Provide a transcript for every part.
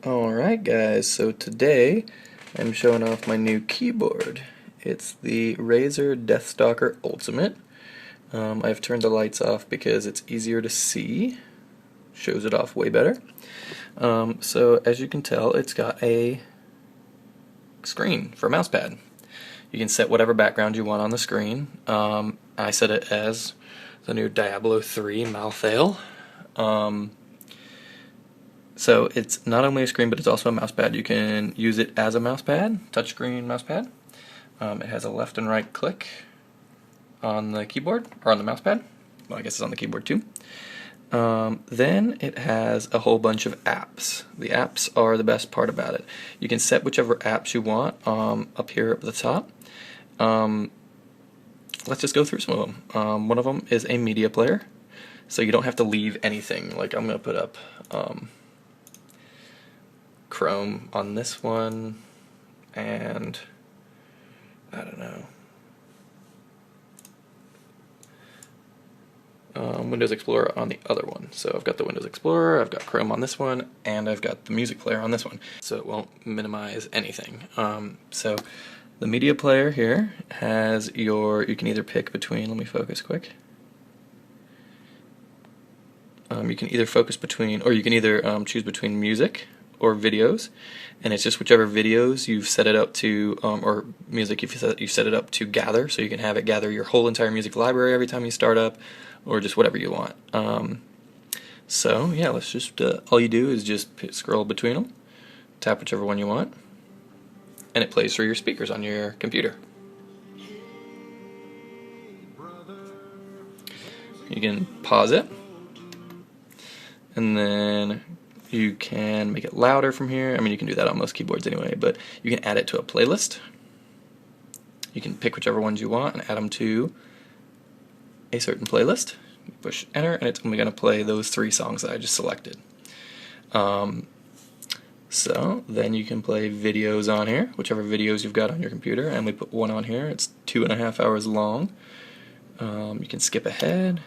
Alright guys, so today I'm showing off my new keyboard. It's the Razer Deathstalker Ultimate. I've turned the lights off because it's easier to see, shows it off way better. So as you can tell, it's got a screen for Mousepad. You can set whatever background you want on the screen. I set it as the new Diablo 3 Malthael. So it's not only a screen, but it's also a mousepad. You can use it as a mousepad, touchscreen mousepad. It has a left and right click on the keyboard, or on the mousepad. Well, I guess it's on the keyboard too. Then it has a whole bunch of apps. The apps are the best part about it. You can set whichever apps you want up here at the top. Let's just go through some of them. One of them is a media player, so you don't have to leave anything. Like I'm going to put up Chrome on this one, and I don't know, Windows Explorer on the other one. So I've got the Windows Explorer, I've got Chrome on this one, and I've got the music player on this one. So it won't minimize anything. So the media player here has you can either pick between, let me focus quick. You can either focus between, or you can either choose between music or videos, and it's just whichever videos you've set it up to, or music you've set it up to gather, so you can have it gather your whole entire music library every time you start up, or just whatever you want. So yeah, let's just, all you do is just scroll between them, tap whichever one you want, and it plays through your speakers on your computer. You can pause it, and then you can make it louder from here. I mean, you can do that on most keyboards anyway, but you can add it to a playlist. You can pick whichever ones you want and add them to a certain playlist. You push enter, and it's only going to play those 3 songs that I just selected. So then you can play videos on here, whichever videos you've got on your computer, and we put one on here. It's 2.5 hours long. You can skip ahead.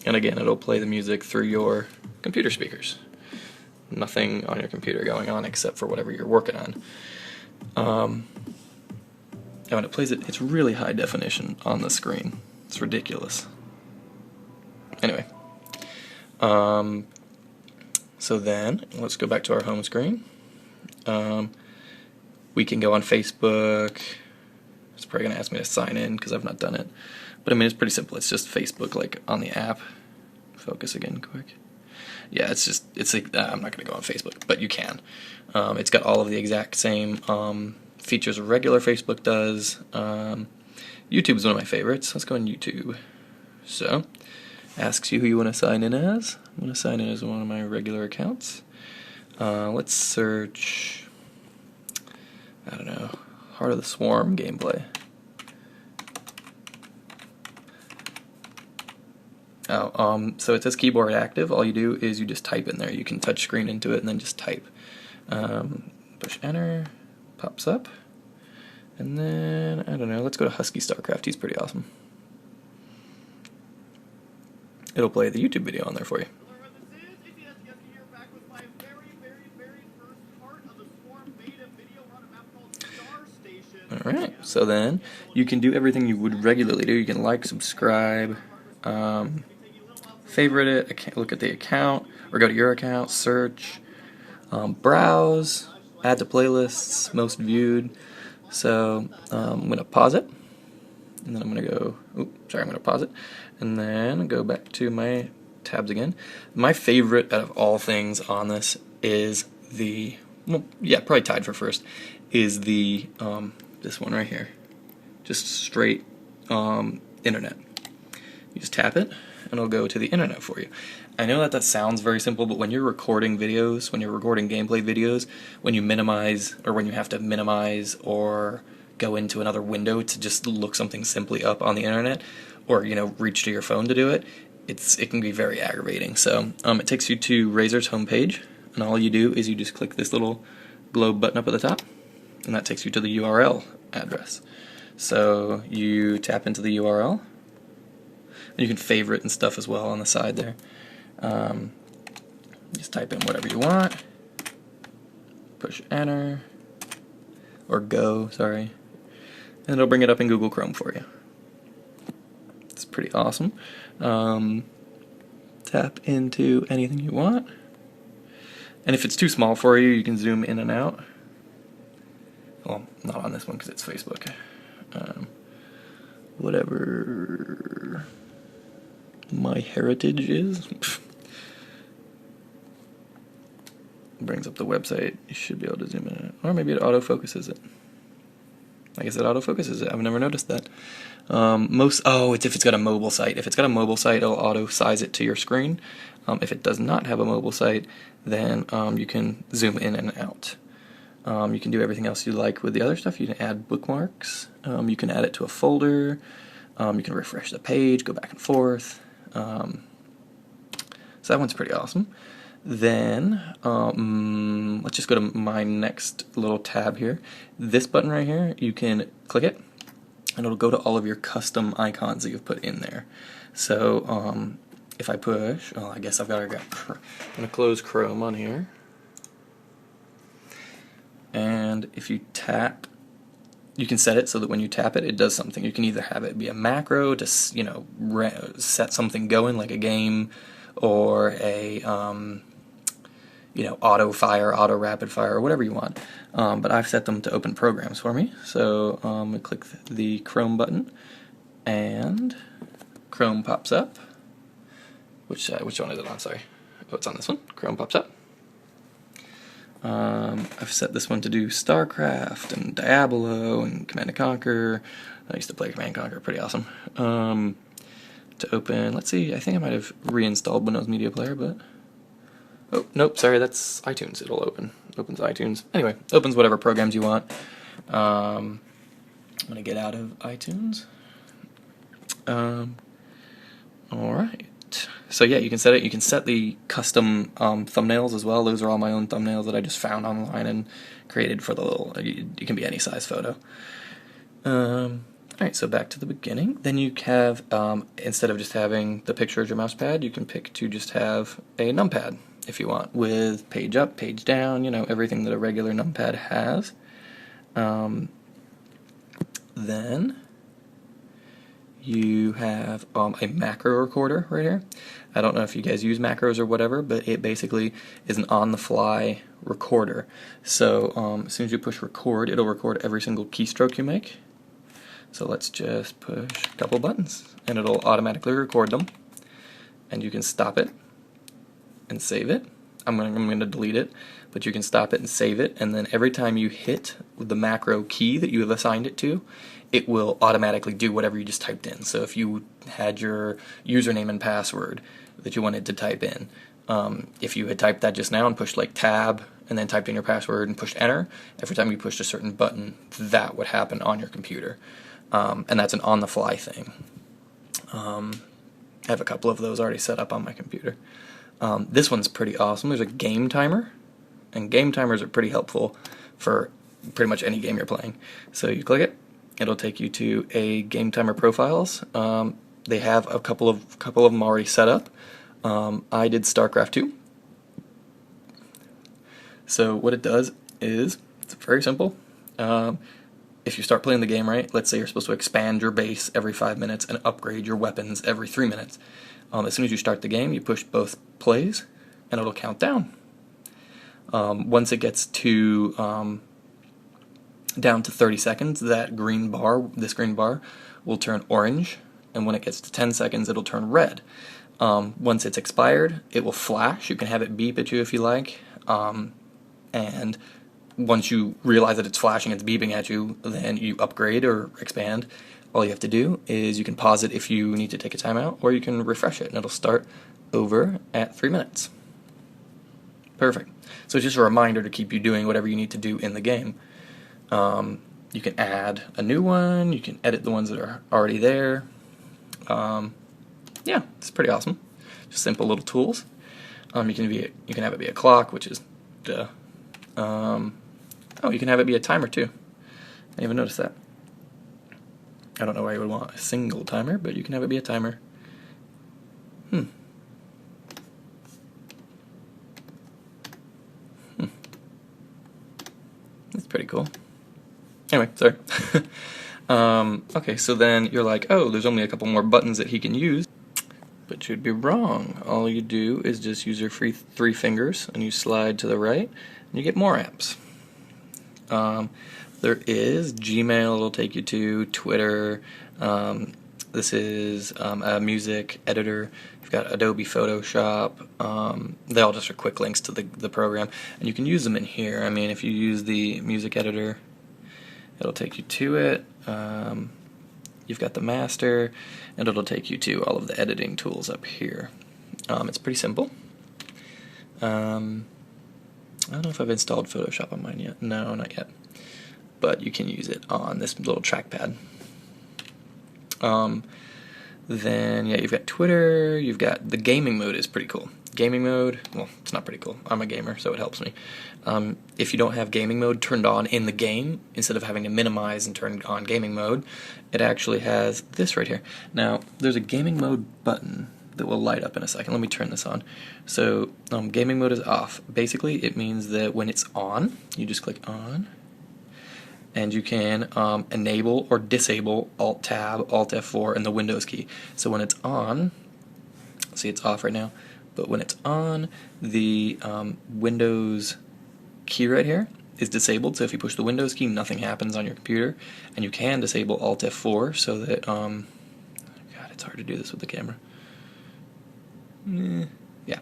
And again, it'll play the music through your computer speakers. Nothing on your computer going on except for whatever you're working on. And when it plays it, it's really high definition on the screen. It's ridiculous. Anyway, so then let's go back to our home screen. We can go on Facebook. It's probably going to ask me to sign in because I've not done it. But I mean, it's pretty simple. It's just Facebook, like on the app. Focus again quick. Yeah, it's like, I'm not going to go on Facebook, but you can. It's got all of the exact same features a regular Facebook does. YouTube is one of my favorites. Let's go on YouTube. So, asks you who you want to sign in as. I'm going to sign in as one of my regular accounts. Let's search, I don't know, Heart of the Swarm gameplay. So it says keyboard active. All you do is you just type in there. You can touch screen into it and then just type. Push enter, pops up, and then, I don't know, let's go to Husky StarCraft. He's pretty awesome. It'll play the YouTube video on there for you. Alright, so then you can do everything you would regularly do. You can like, subscribe, favorite it, look at the account, or go to your account, search, browse, add to playlists, most viewed. So I'm going to pause it, and then I'm going to go, I'm going to pause it, and then go back to my tabs again. My favorite out of all things on this is the, well, yeah, probably tied for first, is the, this one right here. Just straight internet. You just tap it, and it'll go to the internet for you. I know that sounds very simple, but when you're recording videos, when you're recording gameplay videos, when you minimize, or when you have to minimize or go into another window to just look something simply up on the internet, or reach to your phone to do it, it can be very aggravating. So it takes you to Razer's homepage, and all you do is you just click this little globe button up at the top, and that takes you to the URL address. So you tap into the URL. You can favorite and stuff as well on the side there. Just type in whatever you want, push enter, or go, sorry, and it'll bring it up in Google Chrome for you. It's pretty awesome. Tap into anything you want, and if it's too small for you, you can zoom in and out. Well, not on this one because it's Facebook. Whatever my heritage is. Brings up the website. You should be able to zoom in, or maybe it autofocuses it. I guess it autofocuses it. I've never noticed that. It's if it's got a mobile site. If it's got a mobile site, it'll auto size it to your screen. If it does not have a mobile site, then you can zoom in and out. You can do everything else you like with the other stuff. You can add bookmarks. You can add it to a folder. You can refresh the page, go back and forth. So that one's pretty awesome. Then, let's just go to my next little tab here. This button right here, you can click it, and it'll go to all of your custom icons that you've put in there. So, if I push, I guess I'm going to close Chrome on here. And if you tap, you can set it so that when you tap it, it does something. You can either have it be a macro to, set something going, like a game, or a, auto fire, auto rapid fire, or whatever you want. But I've set them to open programs for me. So I click the Chrome button, and Chrome pops up. Which one is it on? Sorry. Oh, it's on this one. Chrome pops up. I've set this one to do StarCraft and Diablo and Command & Conquer. I used to play Command & Conquer, pretty awesome. To open, let's see, I think I might have reinstalled Windows Media Player, but... Oh, nope, sorry, that's iTunes. It'll open. Opens iTunes. Anyway, opens whatever programs you want. I'm going to get out of iTunes. Alright. So yeah, you can set it. You can set the custom thumbnails as well. Those are all my own thumbnails that I just found online and created for the little... It can be any size photo. Alright, so back to the beginning. Then you have, instead of just having the picture of your mouse pad, you can pick to just have a numpad, if you want, with page up, page down, everything that a regular numpad has. Then you have a macro recorder right here. I don't know if you guys use macros or whatever, but it basically is an on-the-fly recorder. So as soon as you push record, it'll record every single keystroke you make. So let's just push a couple buttons, and it'll automatically record them. And you can stop it and save it. I'm going to delete it, but you can stop it and save it, and then every time you hit the macro key that you have assigned it to, it will automatically do whatever you just typed in. So if you had your username and password that you wanted to type in, if you had typed that just now and pushed like tab and then typed in your password and pushed enter, every time you pushed a certain button, that would happen on your computer. And that's an on-the-fly thing. I have a couple of those already set up on my computer. This one's pretty awesome. There's a game timer, and game timers are pretty helpful for pretty much any game you're playing. So you click it, it'll take you to a game timer profiles. They have a couple of them already set up. I did StarCraft 2. So what it does is, it's very simple. If you start playing the game, right, let's say you're supposed to expand your base every 5 minutes and upgrade your weapons every 3 minutes. As soon as you start the game, you push both plays, and it'll count down. Once it gets to down to 30 seconds, this green bar will turn orange, and when it gets to 10 seconds, it'll turn red. Once it's expired, it will flash. You can have it beep at you if you like, and once you realize that it's flashing, it's beeping at you, then you upgrade or expand. All you have to do is you can pause it if you need to take a timeout, or you can refresh it, and it'll start over at 3 minutes. Perfect. So it's just a reminder to keep you doing whatever you need to do in the game. You can add a new one, you can edit the ones that are already there. Yeah, it's pretty awesome. Just simple little tools. You can have it be a clock, which is duh. Oh, you can have it be a timer too. I didn't even notice that. I don't know why you would want a single timer, but you can have it be a timer. cool. Anyway, sorry. Okay, so then you're like, oh, there's only a couple more buttons that he can use. But you'd be wrong. All you do is just use your three fingers and you slide to the right and you get more apps. There is Gmail, it'll take you to Twitter. This is a music editor. You've got Adobe Photoshop. They all just are quick links to the program, and you can use them in here. I mean, if you use the music editor, it'll take you to it. You've got the master, and it'll take you to all of the editing tools up here. It's pretty simple. I don't know if I've installed Photoshop on mine yet. No, not yet. But you can use it on this little trackpad. Then, yeah, you've got Twitter, you've got the gaming mode is pretty cool. Gaming mode, well, it's not pretty cool. I'm a gamer, so it helps me. If you don't have gaming mode turned on in the game, instead of having to minimize and turn on gaming mode, it actually has this right here. Now, there's a gaming mode button that will light up in a second. Let me turn this on. So, gaming mode is off. Basically, it means that when it's on, you just click on, and you can enable or disable Alt-Tab, Alt-F4, and the Windows key. So when it's on, see it's off right now, but when it's on, the Windows key right here is disabled, so if you push the Windows key, nothing happens on your computer, and you can disable Alt-F4 so that, God, it's hard to do this with the camera. Yeah.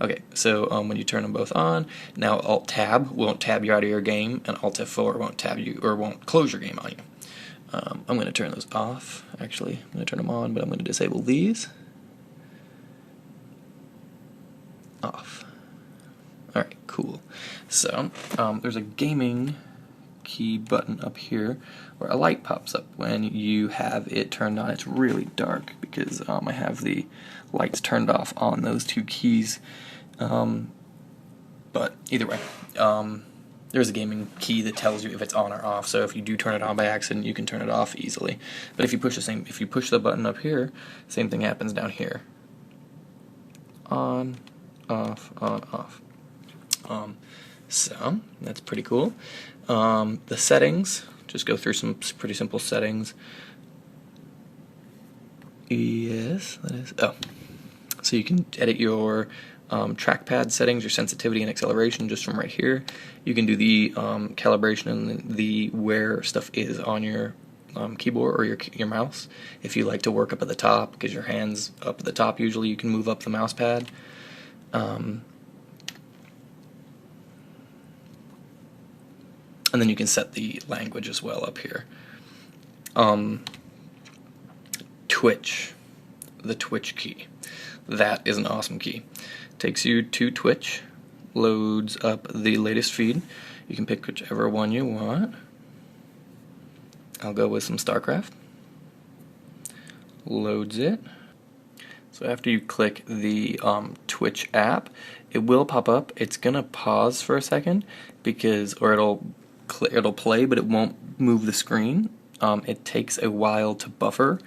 Okay, so when you turn them both on, now Alt-Tab won't tab you out of your game, and Alt-F4 won't tab you, or won't close your game on you. I'm going to turn those off, actually. I'm going to turn them on, but I'm going to disable these. Off. Alright, cool. So, there's a gaming key button up here where a light pops up when you have it turned on. It's really dark because I have the lights turned off on those two keys. But either way, there's a gaming key that tells you if it's on or off. So if you do turn it on by accident, you can turn it off easily. But if you push the button up here, same thing happens down here. On, off, on, off. So that's pretty cool. The settings, just go through some pretty simple settings. Yes, that is. Oh, so you can edit your trackpad settings, your sensitivity and acceleration just from right here. You can do the calibration and the where stuff is on your keyboard or your mouse. If you like to work up at the top, because your hand's up at the top usually, you can move up the mouse pad. And then you can set the language as well up here. Twitch, the Twitch key. That is an awesome key. Takes you to Twitch, loads up the latest feed. You can pick whichever one you want. I'll go with some StarCraft. Loads it. So after you click the Twitch app, it will pop up. It's gonna pause for a second or it'll play, but it won't move the screen. It takes a while to buffer.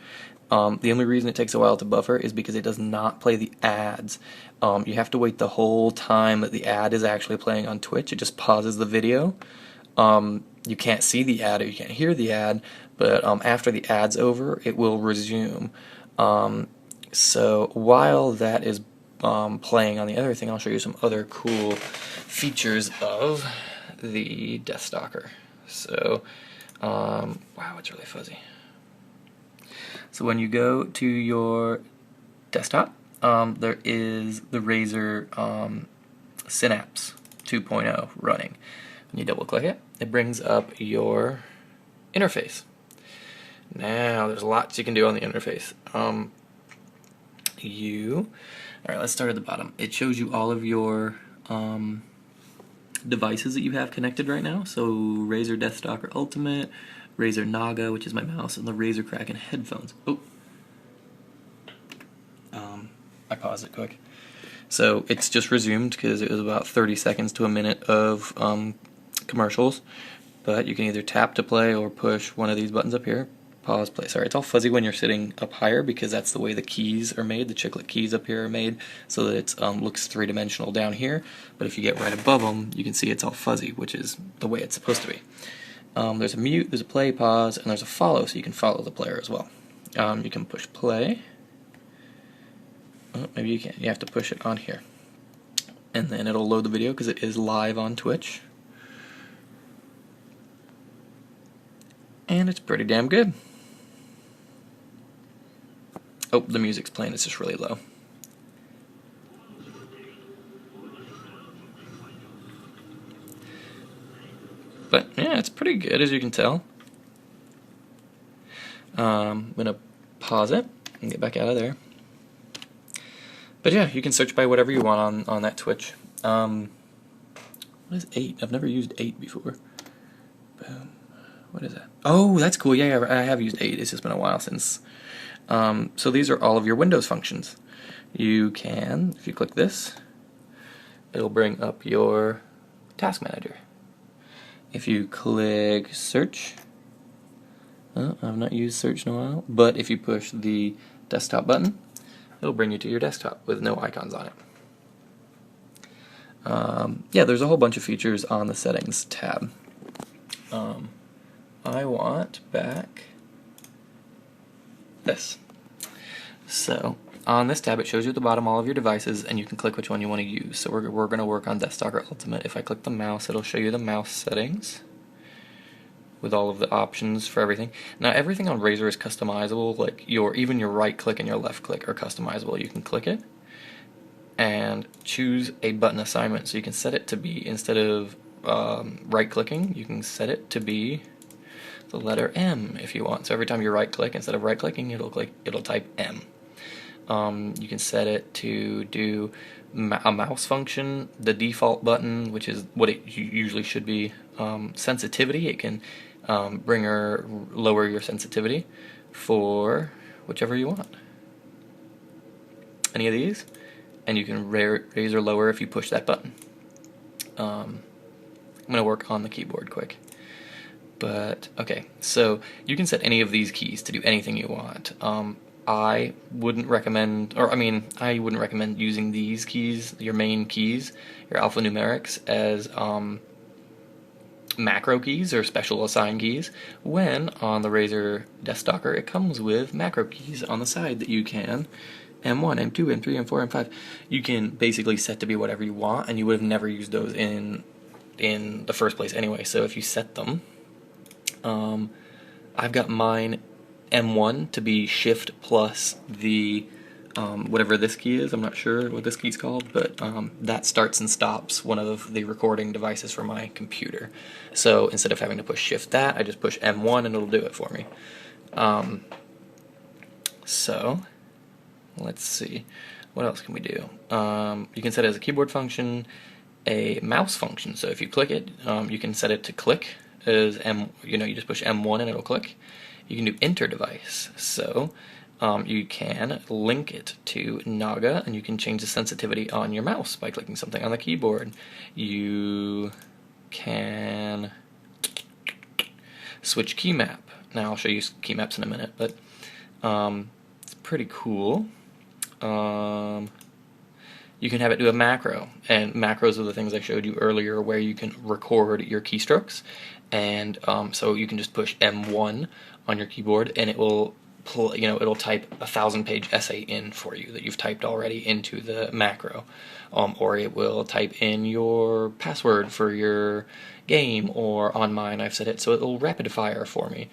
The only reason it takes a while to buffer is because it does not play the ads. You have to wait the whole time that the ad is actually playing on Twitch. It just pauses the video. You can't see the ad or you can't hear the ad, but after the ad's over, it will resume. So while that is playing on the other thing, I'll show you some other cool features of the Deathstalker. So, wow, it's really fuzzy. So when you go to your desktop, there is the Razer Synapse 2.0 running. When you double click it, it brings up your interface. Now, there's lots you can do on the interface. Alright, let's start at the bottom. It shows you all of your devices that you have connected right now. So Razer Deathstalker Ultimate, Razer Naga, which is my mouse, and the Razer Kraken headphones. Oh, I paused it quick. So it's just resumed because it was about 30 seconds to a minute of commercials. But you can either tap to play or push one of these buttons up here. Pause, play. Sorry, it's all fuzzy when you're sitting up higher because that's the way the keys are made. The chiclet keys up here are made so that it looks three-dimensional down here. But if you get right above them, you can see it's all fuzzy, which is the way it's supposed to be. There's a mute, there's a play, pause, and there's a follow, so you can follow the player as well. You can push play. Oh, maybe you can't. You have to push it on here. And then it'll load the video because it is live on Twitch. And it's pretty damn good. Oh, the music's playing, it's just really low. But yeah, it's pretty good, as you can tell. I'm going to pause it and get back out of there. But yeah, you can search by whatever you want on that Twitch. What is 8? I've never used 8 before. Boom. What is that? Oh, that's cool. Yeah, I have used 8. It's just been a while since. So these are all of your Windows functions. You can, if you click this, it'll bring up your task manager. If you click search, I've not used search in a while, but if you push the desktop button, it'll bring you to your desktop with no icons on it. Yeah, there's a whole bunch of features on the settings tab. I want back this. So on this tab it shows you at the bottom all of your devices and you can click which one you want to use. So we're going to work on Deathstalker Ultimate. If I click the mouse, it'll show you the mouse settings with all of the options for everything. Now everything on Razer is customizable, like even your right click and your left click are customizable. You can click it and choose a button assignment. So you can set it to be, instead of right clicking, you can set it to be the letter M if you want. So every time you right click, instead of right clicking, it'll type M. You can set it to do a mouse function, the default button, which is what it usually should be. Sensitivity, it can bring or lower your sensitivity for whichever you want. Any of these, and you can raise or lower if you push that button. I'm going to work on the keyboard quick. But, okay, so you can set any of these keys to do anything you want. I wouldn't recommend, I wouldn't recommend using these keys, your main keys, your alphanumerics, as macro keys or special assigned keys, when on the Razer Deathstalker it comes with macro keys on the side that you can, M1, M2, M3, M4, M5, you can basically set to be whatever you want, and you would have never used those in the first place anyway. So if you set them, I've got mine M1 to be shift plus the whatever this key is. I'm not sure what this key's called, but that starts and stops one of the recording devices for my computer. So instead of having to push shift that, I just push M1 and it'll do it for me. So let's see, what else can we do? You can set it as a keyboard function, a mouse function. So if you click it, you can set it to click as you just push M1 and it'll click. You can do enter device. So you can link it to Naga, and you can change the sensitivity on your mouse by clicking something on the keyboard. You can switch key map. Now I'll show you key maps in a minute, but it's pretty cool. You can have it do a macro, and macros are the things I showed you earlier where you can record your keystrokes, and so you can just push M1 on your keyboard and it will it'll type a 1,000-page essay in for you that you've typed already into the macro, or it will type in your password for your game, or on mine I've set it so it'll rapid fire for me.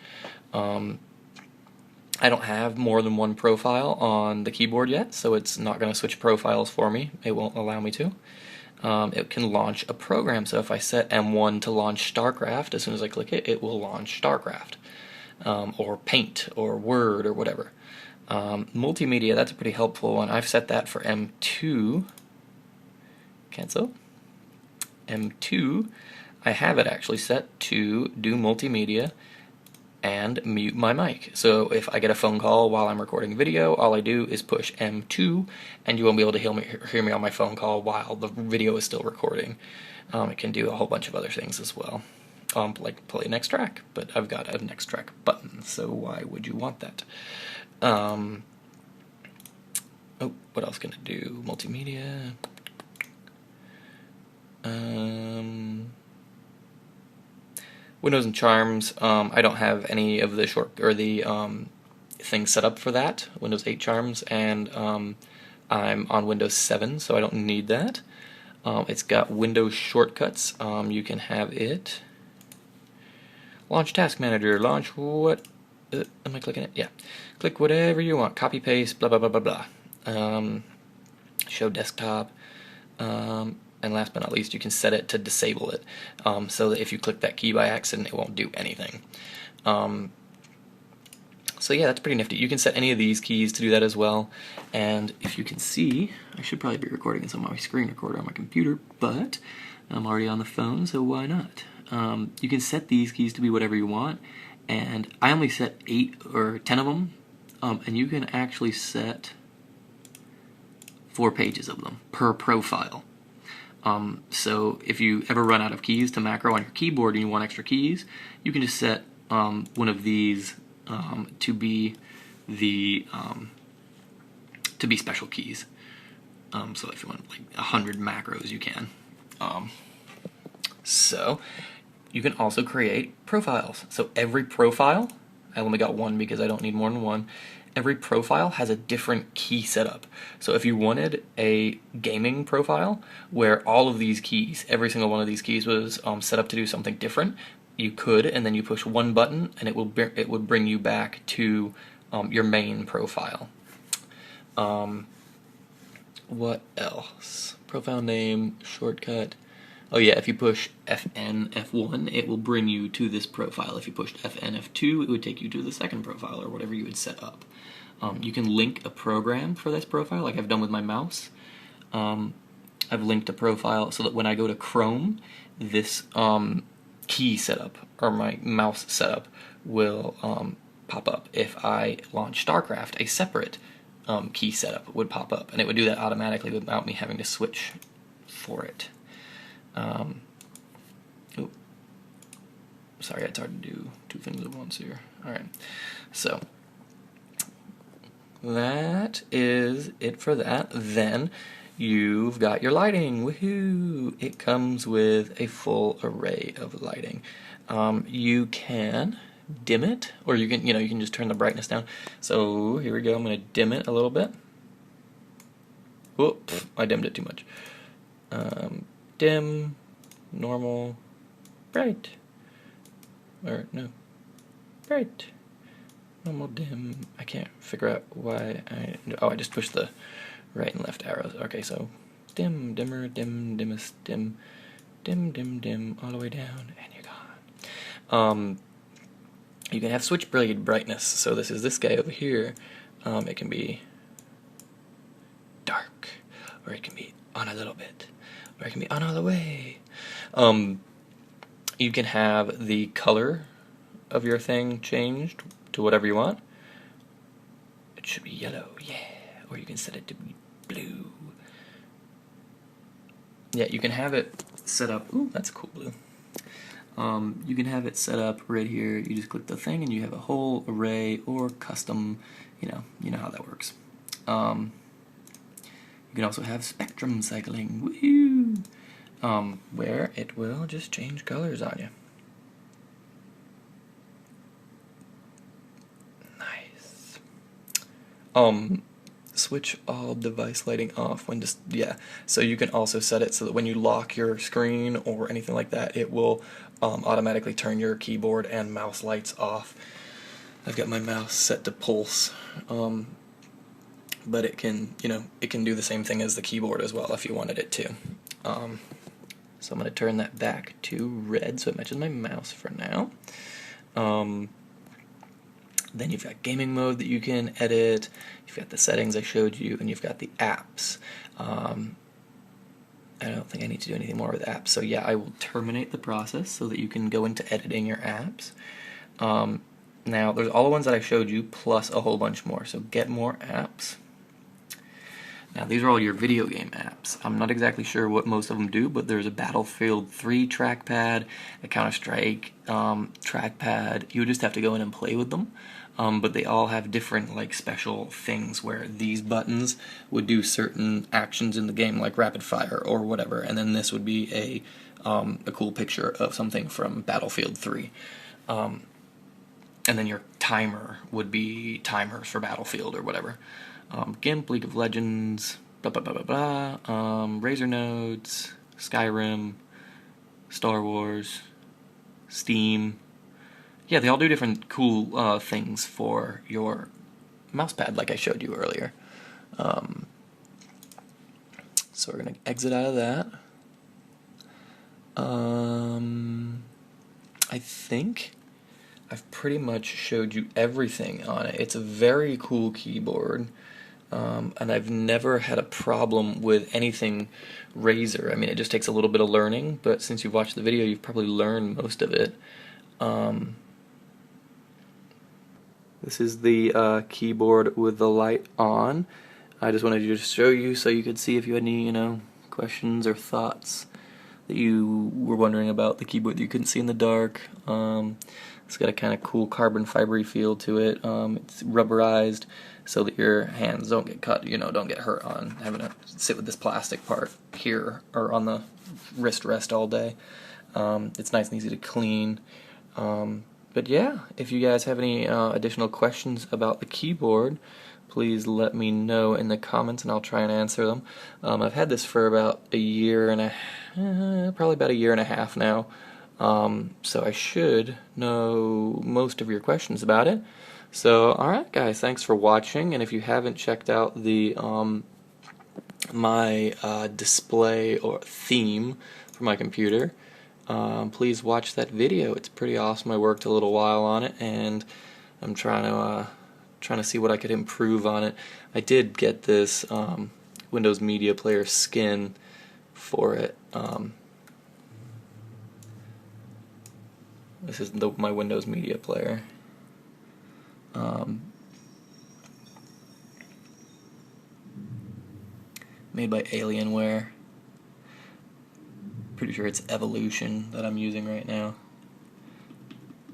I don't have more than one profile on the keyboard yet, so it's not going to switch profiles for me. It won't allow me to. It can launch a program, so if I set M1 to launch StarCraft, as soon as I click it, it will launch StarCraft, or Paint, or Word, or whatever. Multimedia, that's a pretty helpful one. I've set that for M2. Cancel. M2, I have it actually set to do multimedia and mute my mic. So if I get a phone call while I'm recording video, all I do is push M2 and you won't be able to hear me on my phone call while the video is still recording. It can do a whole bunch of other things as well, like play next track, but I've got a next track button, so why would you want that? Oh, what else can it do? Multimedia. Windows and Charms, I don't have any of the things set up for that. Windows 8 Charms, and I'm on Windows 7, so I don't need that. It's got Windows shortcuts. You can have it launch Task Manager, launch what? Am I clicking it? Yeah. Click whatever you want. Copy paste. Blah blah blah blah blah. Show desktop. And last but not least, you can set it to disable it, so that if you click that key by accident, it won't do anything. So yeah, that's pretty nifty. You can set any of these keys to do that as well. And if you can see, I should probably be recording this on my screen recorder on my computer, but I'm already on the phone, so why not? You can set these keys to be whatever you want, and I only set 8 or 10 of them, and you can actually set 4 pages of them per profile. So if you ever run out of keys to macro on your keyboard and you want extra keys, you can just set one of these to be special keys. So if you want like 100 macros, you can. So you can also create profiles. So every profile, I only got one because I don't need more than one. Every profile has a different key setup. So if you wanted a gaming profile where all of these keys, every single one of these keys was set up to do something different, you could, and then you push one button and it would bring you back to your main profile. What else? Profile name, shortcut. Oh yeah, if you push FN, F1, it will bring you to this profile. If you pushed FN, F2, it would take you to the second profile or whatever you would set up. You can link a program for this profile, like I've done with my mouse. I've linked a profile so that when I go to Chrome, this key setup, or my mouse setup, will pop up. If I launch StarCraft, a separate key setup would pop up, and it would do that automatically without me having to switch for it. Sorry, it's hard to do 2 things at once here. Alright, so that is it for that. Then you've got your lighting. Woohoo! It comes with a full array of lighting. You can dim it, or you can just turn the brightness down. So here we go. I'm going to dim it a little bit. Whoop! I dimmed it too much. Dim, normal, bright, or no, bright, normal, dim. I can't figure out why I just pushed the right and left arrows. Okay, so dim, dimmer, dim, dimmest, dim, dim, dim, dim, all the way down, and you're gone. You can have switch brightness. So this is this guy over here. It can be dark, or it can be on a little bit, or it can be on all the way. You can have the color of your thing changed to whatever you want. It should be yellow, yeah, or you can set it to be blue. Yeah, you can have it set up. Ooh, that's a cool blue. You can have it set up right here. You just click the thing and you have a whole array or custom, you know how that works. You can also have spectrum cycling, woohoo! Where it will just change colors on you. Nice. Switch all device lighting off when so you can also set it so that when you lock your screen or anything like that, it will automatically turn your keyboard and mouse lights off. I've got my mouse set to pulse, but it can do the same thing as the keyboard as well if you wanted it to. So I'm going to turn that back to red so it matches my mouse for now. Then you've got gaming mode that you can edit, you've got the settings I showed you, and you've got the apps. I don't think I need to do anything more with apps, so yeah, I will terminate the process so that you can go into editing your apps. Now, there's all the ones that I showed you, plus a whole bunch more, so get more apps. Now these are all your video game apps. I'm not exactly sure what most of them do, but there's a Battlefield 3 trackpad, a Counter-Strike trackpad. You would just have to go in and play with them. But they all have different like special things where these buttons would do certain actions in the game, like rapid fire or whatever, and then this would be a cool picture of something from Battlefield 3. And then your timer would be timers for Battlefield or whatever. GIMP, League of Legends, blah blah blah blah blah. Razer Nodes, Skyrim, Star Wars, Steam. Yeah, they all do different cool things for your mousepad, like I showed you earlier. So we're gonna exit out of that. I think I've pretty much showed you everything on it. It's a very cool keyboard, and I've never had a problem with anything Razer. I mean, it just takes a little bit of learning, but since you've watched the video, you've probably learned most of it. This is the keyboard with the light on. I just wanted to just show you so you could see if you had any, questions or thoughts that you were wondering about the keyboard that you couldn't see in the dark. It's got a kind of cool carbon fibery feel to it. It's rubberized so that your hands don't get cut, don't get hurt on having to sit with this plastic part here or on the wrist rest all day. It's nice and easy to clean. But yeah, if you guys have any additional questions about the keyboard, please let me know in the comments and I'll try and answer them. I've had this for about probably about a year and a half now. So I should know most of your questions about it. So alright guys, thanks for watching, and if you haven't checked out the my display or theme for my computer, please watch that video. It's pretty awesome. I worked a little while on it and I'm trying to see what I could improve on it. I did get this Windows Media Player skin for it. This is my Windows Media Player. Made by Alienware. Pretty sure it's Evolution that I'm using right now.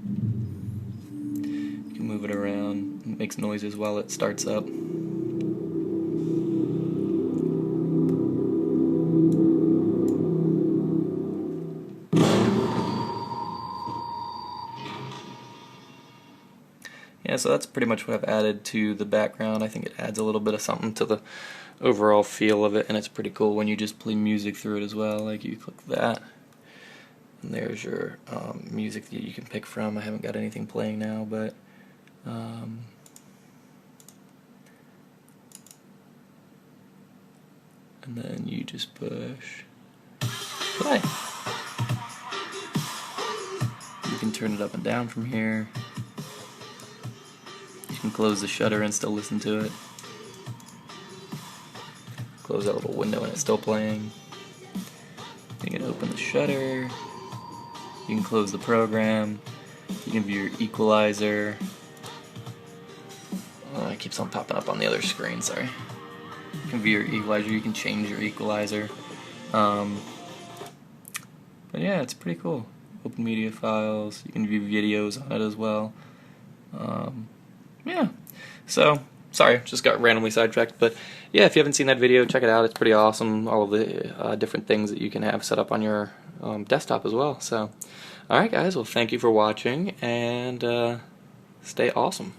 You can move it around. It makes noises while it starts up. Yeah, so that's pretty much what I've added to the background. I think it adds a little bit of something to the overall feel of it, and it's pretty cool when you just play music through it as well. Like you click that, and there's your music that you can pick from. I haven't got anything playing now, but and then you just push play. You can turn it up and down from here. You can close the shutter and still listen to it. Close that little window and it's still playing. You can open the shutter. You can close the program. You can view your equalizer. Oh, it keeps on popping up on the other screen, sorry. You can view your equalizer, you can change your equalizer. But yeah, it's pretty cool. Open media files, you can view videos on it as well. Yeah, so sorry, just got randomly sidetracked, but yeah, if you haven't seen that video, check it out. It's pretty awesome, all of the different things that you can have set up on your desktop as well. So alright guys, well thank you for watching, and stay awesome.